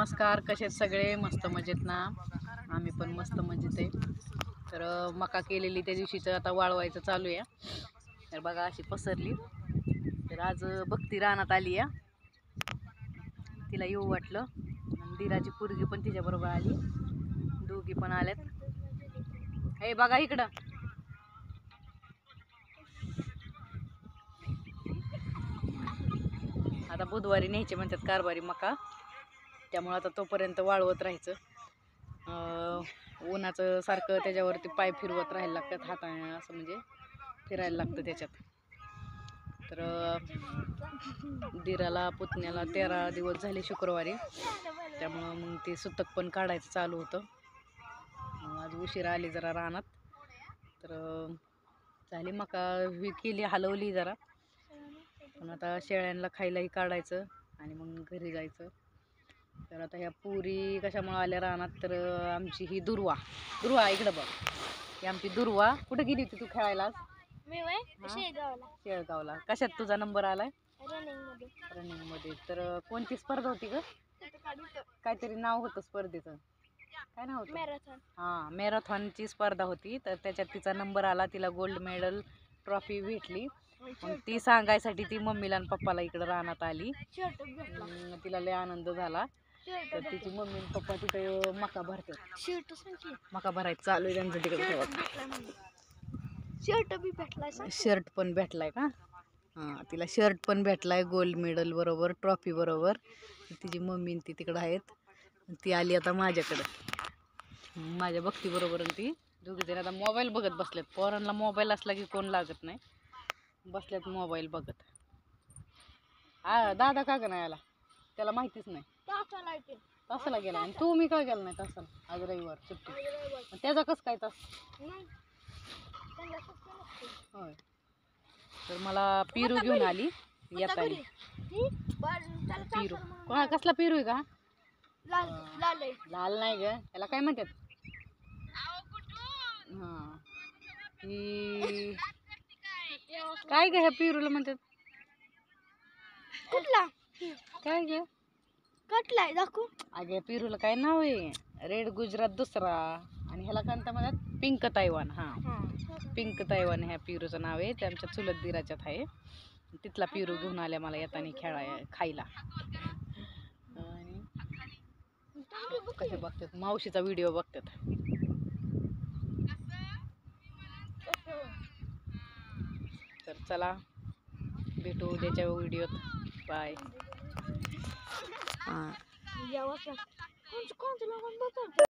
नमस्कार, कसे आहेत सगळे? मस्त मजेत ना? आम्ही पण मस्त मजेत आहे. तर मका केलेली त्या दिवशीचं आता वाळवायचं चालू आहे. तर बघा अशी पसरली. तर आज भक्ती रानात आली या, तिला येऊ वाटलं आणि दिराची पोरगी पण तिच्याबरोबर आली, दोघी पण आल्यात. हे बघा इकडं, आता बुधवारी न्यायचे म्हणतात कारभारी मका, त्यामुळे आता तोपर्यंत वाळवत राहायचं. उन्हाचं सारखं त्याच्यावरती पाय फिरवत राहायला लागतात हाताने, असं म्हणजे फिरायला लागतं त्याच्यात. तर दिराला पुतण्याला 13 दिवस झाले शुक्रवारी, त्यामुळं मग ते सुतक पण काढायचं चालू होतं. आज उशीर आली जरा रानात, तर झाली मका केली, हलवली जरा, पण आता शेळ्यांना खायलाही काढायचं आणि मग घरी जायचं. तर आता ह्या पुरी कशामुळे आल्या रानात, तर आमची ही दुर्वा इकडं बघ, ही आमची दुर्वा. कुठे गेली होती तू खेळायला? शेळगावला. कशात तुझा नंबर आलाय? रनिंग मध्ये. तर कोणती स्पर्धा होती ग? काहीतरी नाव होतं स्पर्धेचं, काय नाव होतं? मॅरेथॉन. हां, मॅरेथॉनची स्पर्धा होती. तर त्याच्यात तिचा नंबर आला, तिला गोल्ड मेडल ट्रॉफी भेटली. मग ती सांगायसाठी ती मम्मीला आणि पप्पाला इकडं रानात आली. तिला लय आनंद झाला. तर तिची मम्मी आणि पप्पा तिथे मका भरतात. मका भरायचं चालू आहे त्यांचं तिकडे. शर्ट पण भेटलाय का? हां, तिला शर्ट पण भेटलाय गोल्ड मेडल बरोबर, ट्रॉफी बरोबर. तिची मम्मी ती तिकडं आहेत. ती आली आता माझ्याकडं, माझ्या भक्ती बरोबर. ती दोघी जण आता मोबाईल बघत बसल्यात. पोरांना मोबाईल असला की कोण लागत नाही, बसल्यात मोबाईल बघत. दादा का नाही आला? त्याला माहितीच नाही. तासाला गेला. आणि तू मी का गेला नाही तासाला? आज रविवार सुट्टी. त्याचा कसं काय तास? होय. तर मला पेरू घेऊन आली येताना. पेरू कोणा कसला पेरू आहे का? लाल नाही ग, त्याला काय म्हणतात? हा, ही काय ग ह्या पेरूला म्हणतात? कुठला? काय ग? कटलाय दाखवू. अगे पेरूला काय नाव आहे? रेड गुजरात दुसरा, आणि ह्याला कोणता म्हणतात? Pink Taiwan. हा, पिंक तायवान ह्या पेरूचं नाव आहे. ते आमच्या चुलत दिराच्यात आहे. तिथला पेरू घेऊन आल्या मला येताना खायला. आणि कसे बघतात, मावशीचा व्हिडिओ बघतात. तर चला भेटू उद्याच्या व्हिडिओत. बाय.